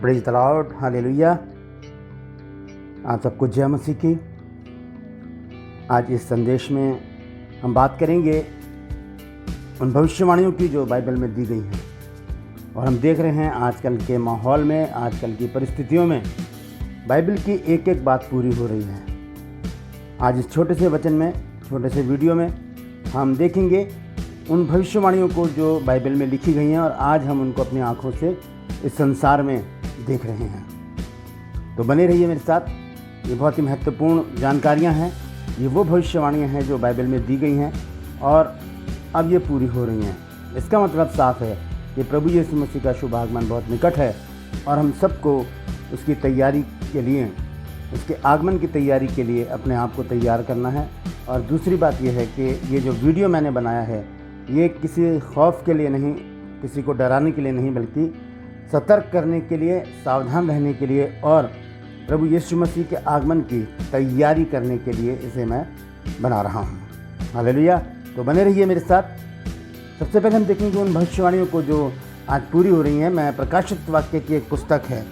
Praise the Lord, hallelujah. आप सबको जय मसीह की। आज इस संदेश में हम बात करेंगे उन भविष्यवाणियों की जो बाइबल में दी गई हैं। और हम देख रहे हैं आजकल के माहौल में, आजकल की परिस्थितियों में बाइबल की एक एक बात पूरी हो रही है। आज इस छोटे से वचन में, छोटे से वीडियो में हम देखेंगे उन भविष्यवाणियों को जो बाइबल में लिखी गई हैं और आज हम उनको अपनी आँखों से इस संसार में देख रहे हैं। तो बने रहिए मेरे साथ। ये बहुत ही महत्वपूर्ण जानकारियां हैं। ये वो भविष्यवाणियां हैं जो बाइबल में दी गई हैं और अब ये पूरी हो रही हैं। इसका मतलब साफ है कि प्रभु यीशु मसीह का शुभ आगमन बहुत निकट है और हम सबको उसकी तैयारी के लिए, उसके आगमन की तैयारी के लिए अपने आप को तैयार करना है। और दूसरी बात यह है कि ये जो वीडियो मैंने बनाया है ये किसी खौफ के लिए नहीं, किसी को डराने के लिए नहीं, बल्कि सतर्क करने के लिए, सावधान रहने के लिए और प्रभु यीशु मसीह के आगमन की तैयारी करने के लिए इसे मैं बना रहा हूँ। हालेलुया। तो बने रहिए मेरे साथ। सबसे पहले हम देखेंगे उन भविष्यवाणियों को जो आज पूरी हो रही हैं। मैं प्रकाशित वाक्य की एक पुस्तक है,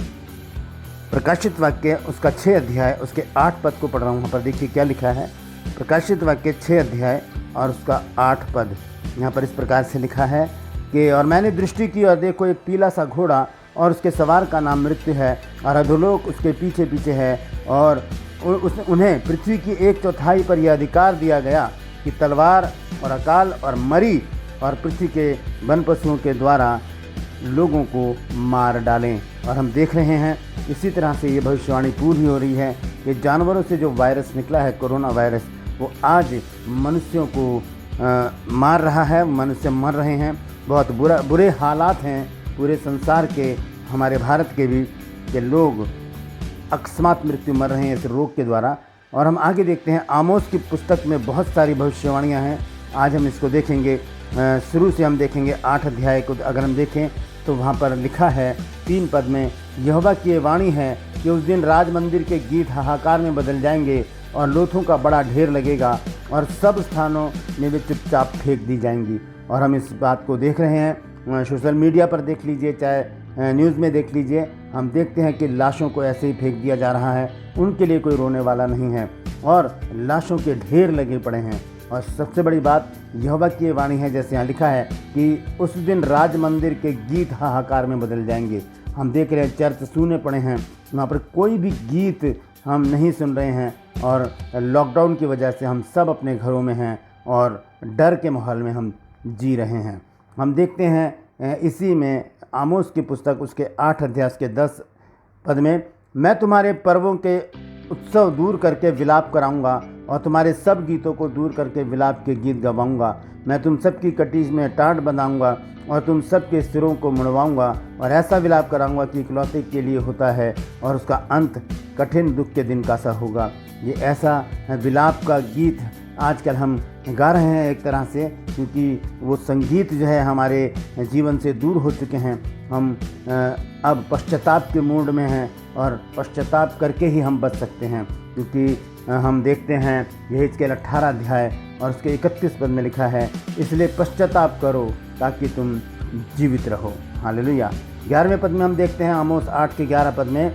प्रकाशित वाक्य, उसका 6 अध्याय, उसके 8 पद को पढ़ रहा हूँ। वहाँ पर देखिए क्या लिखा है। प्रकाशित वाक्य 6 अध्याय और उसका 8 पद। यहाँ पर इस प्रकार से लिखा है कि और मैंने दृष्टि की और देखो एक पीला सा घोड़ा और उसके सवार का नाम मृत्यु है और अधोलोक उसके पीछे पीछे है और उन्हें पृथ्वी की 1/4 पर यह अधिकार दिया गया कि तलवार और अकाल और मरी और पृथ्वी के वन पशुओं के द्वारा लोगों को मार डालें। और हम देख रहे हैं इसी तरह से ये भविष्यवाणी पूरी हो रही है कि जानवरों से जो वायरस निकला है, कोरोना वायरस, वो आज मनुष्यों को मार रहा है। मनुष्य मर रहे हैं। बहुत बुरे हालात हैं पूरे संसार के, हमारे भारत के भी, कि लोग अकस्मात मृत्यु मर रहे हैं इस रोग के द्वारा। और हम आगे देखते हैं, आमोस की पुस्तक में बहुत सारी भविष्यवाणियां हैं। आज हम इसको देखेंगे। शुरू से हम देखेंगे 8 अध्याय को। अगर हम देखें तो वहाँ पर लिखा है 3 पद में, यहोवा की ये वाणी है कि उस दिन राज मंदिर के गीत हाहाकार में बदल जाएंगे और लोथों का बड़ा ढेर लगेगा और सब स्थानों में वे चुपचाप फेंक दी जाएंगी। और हम इस बात को देख रहे हैं, सोशल मीडिया पर देख लीजिए, चाहे न्यूज़ में देख लीजिए, हम देखते हैं कि लाशों को ऐसे ही फेंक दिया जा रहा है। उनके लिए कोई रोने वाला नहीं है और लाशों के ढेर लगे पड़े हैं। और सबसे बड़ी बात यहोवा की वाणी है, जैसे यहाँ लिखा है कि उस दिन राज मंदिर के गीत हाहाकार में बदल जाएंगे। हम देख रहे हैं चर्च सूने पड़े हैं, वहाँ पर कोई भी गीत हम नहीं सुन रहे हैं और लॉकडाउन की वजह से हम सब अपने घरों में हैं और डर के माहौल में हम जी रहे हैं। हम देखते हैं इसी में आमोस की पुस्तक, उसके 8 अध्याय के 10 पद में, मैं तुम्हारे पर्वों के उत्सव दूर करके विलाप कराऊंगा और तुम्हारे सब गीतों को दूर करके विलाप के गीत गवाऊंगा। मैं तुम सबकी कटीज में टाट बंधाऊंगा और तुम सबके सिरों को मुड़वाऊंगा और ऐसा विलाप कराऊंगा कि इकलौते के लिए होता है और उसका अंत कठिन दुख के दिन का सा होगा। ये ऐसा विलाप का गीत आजकल हम गा रहे हैं एक तरह से, क्योंकि वो संगीत जो है हमारे जीवन से दूर हो चुके हैं। हम अब पश्चाताप के मूड में हैं और पश्चाताप करके ही हम बच सकते हैं, क्योंकि हम देखते हैं यही इसके 18 अध्याय और उसके 31 पद में लिखा है, इसलिए पश्चाताप करो ताकि तुम जीवित रहो। हालेलुया। 11वें पद में हम देखते हैं, आमोस 8 के 11 पद में,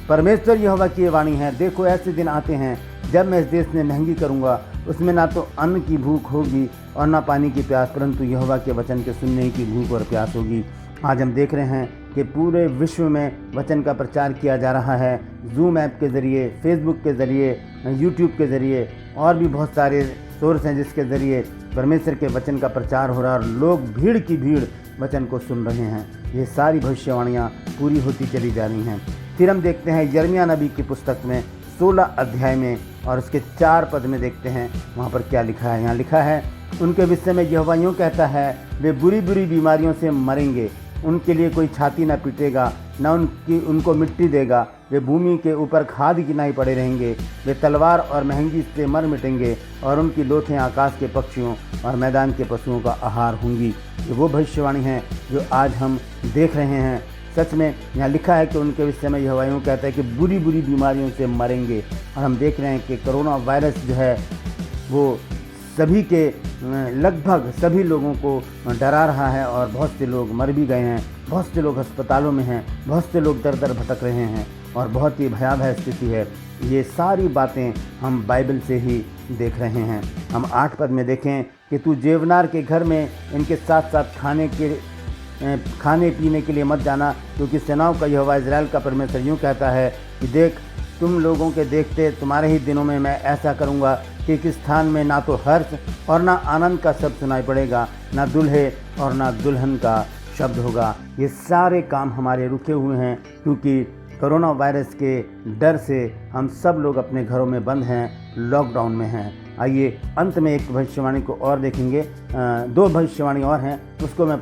परमेश्वर यहोवा की वाणी है, देखो ऐसे दिन आते हैं जब मैं इस देश में महंगी करूँगा, उसमें ना तो अन्न की भूख होगी और ना पानी की प्यास, परंतु यहोवा के वचन के सुनने की भूख और प्यास होगी। आज हम देख रहे हैं कि पूरे विश्व में वचन का प्रचार किया जा रहा है, जूम ऐप के ज़रिए, फेसबुक के ज़रिए, यूट्यूब के ज़रिए और भी बहुत सारे सोर्स हैं जिसके ज़रिए परमेश्वर के वचन का प्रचार हो रहा है और लोग भीड़ की भीड़ वचन को सुन रहे हैं। ये सारी भविष्यवाणियाँ पूरी होती चली जा रही हैं। फिर हम देखते हैं यिर्मयाह नबी की पुस्तक में 16 अध्याय में और उसके 4 पद में देखते हैं वहाँ पर क्या लिखा है। यहाँ लिखा है, उनके विषय में यहोवा यूँ कहता है, वे बुरी बुरी बीमारियों से मरेंगे, उनके लिए कोई छाती न पीटेगा, न उनको मिट्टी देगा, वे भूमि के ऊपर खाद की नहीं पड़े रहेंगे, वे तलवार और महंगी से मर मिटेंगे और उनकी लोथें आकाश के पक्षियों और मैदान के पशुओं का आहार होंगी। ये वो भविष्यवाणी है जो आज हम देख रहे हैं। सच में यहाँ लिखा है कि उनके विषय में यहोवा यूँ कहता है कि बुरी बुरी बीमारियों से मरेंगे। और हम देख रहे हैं कि कोरोना वायरस जो है वो सभी के लगभग सभी लोगों को डरा रहा है और बहुत से लोग मर भी गए हैं। बहुत से लोग अस्पतालों में हैं, बहुत से लोग दर दर भटक रहे हैं और बहुत ही भयावह स्थिति है। ये सारी बातें हम बाइबल से ही देख रहे हैं। हम 8 पद में देखें कि तू जेवनार के घर में इनके साथ साथ खाने पीने के लिए मत जाना, क्योंकि सेनाओं का यहोवा इज़राइल का परमेश्वर यूँ कहता है कि देख, तुम लोगों के देखते तुम्हारे ही दिनों में मैं ऐसा करूँगा कि इस स्थान में ना तो हर्ष और ना आनंद का शब्द सुनाई पड़ेगा, ना दूल्हे और ना दुल्हन का शब्द होगा। ये सारे काम हमारे रुके हुए हैं, क्योंकि कोरोना वायरस के डर से हम सब लोग अपने घरों में बंद हैं, लॉकडाउन में हैं। आइए अंत में एक भविष्यवाणी को और देखेंगे। 2 भविष्यवाणी और हैं, उसको मैं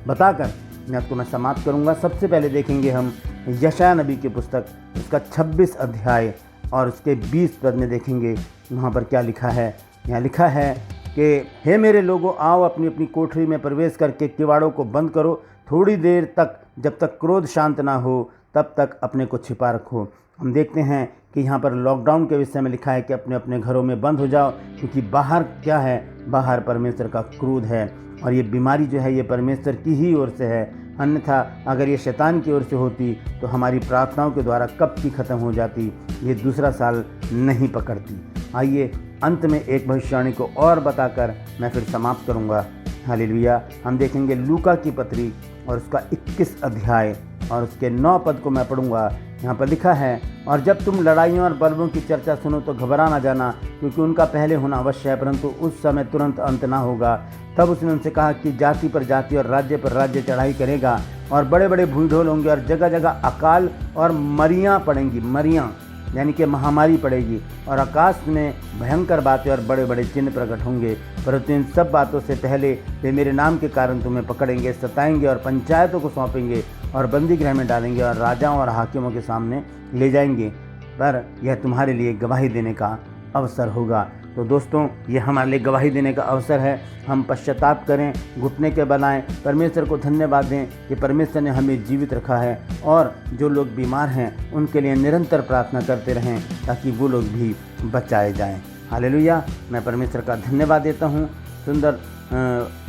बताकर आपको मैं समाप्त करूंगा। सबसे पहले देखेंगे हम यशायाह नबी की पुस्तक, उसका 26 अध्याय और उसके 20 पद में देखेंगे। वहाँ पर क्या लिखा है? यहाँ लिखा है कि हे मेरे लोगों, आओ अपनी अपनी कोठरी में प्रवेश करके किवाड़ों को बंद करो, थोड़ी देर तक, जब तक क्रोध शांत ना हो तब तक अपने को छिपा रखो। हम देखते हैं कि यहाँ पर लॉकडाउन के विषय में लिखा है कि अपने अपने घरों में बंद हो जाओ, क्योंकि बाहर क्या है? बाहर परमेश्वर का क्रोध है और ये बीमारी जो है ये परमेश्वर की ही ओर से है। अन्यथा अगर ये शैतान की ओर से होती तो हमारी प्रार्थनाओं के द्वारा कब की ख़त्म हो जाती, ये दूसरा साल नहीं पकड़ती। आइए अंत में एक भविष्यवाणी को और बताकर मैं फिर समाप्त करूँगा। हालेलुया। हम देखेंगे लूका की पत्री और उसका 21 अध्याय और उसके 9 पद को मैं पढ़ूंगा। यहाँ पर लिखा है, और जब तुम लड़ाइयों और बलवों की चर्चा सुनो तो घबरा ना जाना, क्योंकि उनका पहले होना अवश्य है, परंतु उस समय तुरंत अंत ना होगा। तब उसने उनसे कहा कि जाति पर जाति और राज्य पर राज्य चढ़ाई करेगा, और बड़े बड़े भूढोल होंगे और जगह जगह अकाल और मरियाँ पड़ेंगी। मरियाँ यानी कि महामारी पड़ेगी, और आकाश में भयंकर बातें और बड़े बड़े चिन्ह प्रकट होंगे। परंतु इन सब बातों से पहले वे मेरे नाम के कारण तुम्हें पकड़ेंगे, सताएंगे और पंचायतों को सौंपेंगे और बंदी गृह में डालेंगे और राजाओं और हाकिमों के सामने ले जाएंगे, पर यह तुम्हारे लिए गवाही देने का अवसर होगा। तो दोस्तों, ये हमारे लिए गवाही देने का अवसर है। हम पश्चाताप करें, घुटने के बनाएं, परमेश्वर को धन्यवाद दें कि परमेश्वर ने हमें जीवित रखा है, और जो लोग बीमार हैं उनके लिए निरंतर प्रार्थना करते रहें ताकि वो लोग भी बचाए जाएं। हालेलुया। मैं परमेश्वर का धन्यवाद देता हूँ सुंदर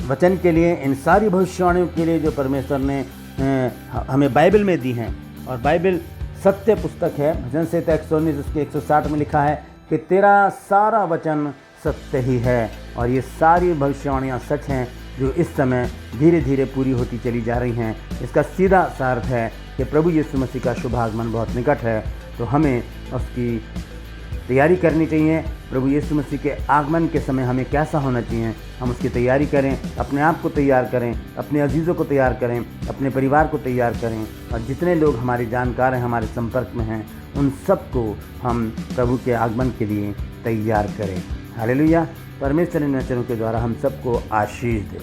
वचन के लिए, इन सारी भविष्यवाणियों के लिए जो परमेश्वर ने हमें बाइबल में दी हैं। और बाइबल सत्य पुस्तक है। भजन संहिता 119 उसके 160 में लिखा है कि तेरा सारा वचन सत्य ही है, और ये सारी भविष्यवाणियाँ सच हैं जो इस समय धीरे धीरे पूरी होती चली जा रही हैं। इसका सीधा सा अर्थ है कि प्रभु यीशु मसीह का शुभ आगमन बहुत निकट है, तो हमें उसकी तैयारी करनी चाहिए। प्रभु यीशु मसीह के आगमन के समय हमें कैसा होना चाहिए, हम उसकी तैयारी करें, अपने आप को तैयार करें, अपने अजीज़ों को तैयार करें, अपने परिवार को तैयार करें, और जितने लोग हमारे जानकार हैं, हमारे संपर्क में हैं, उन सबको हम प्रभु के आगमन के लिए तैयार करें। हालेलुया। परमेश्वर इन वचनों के द्वारा हम सबको आशीष दे।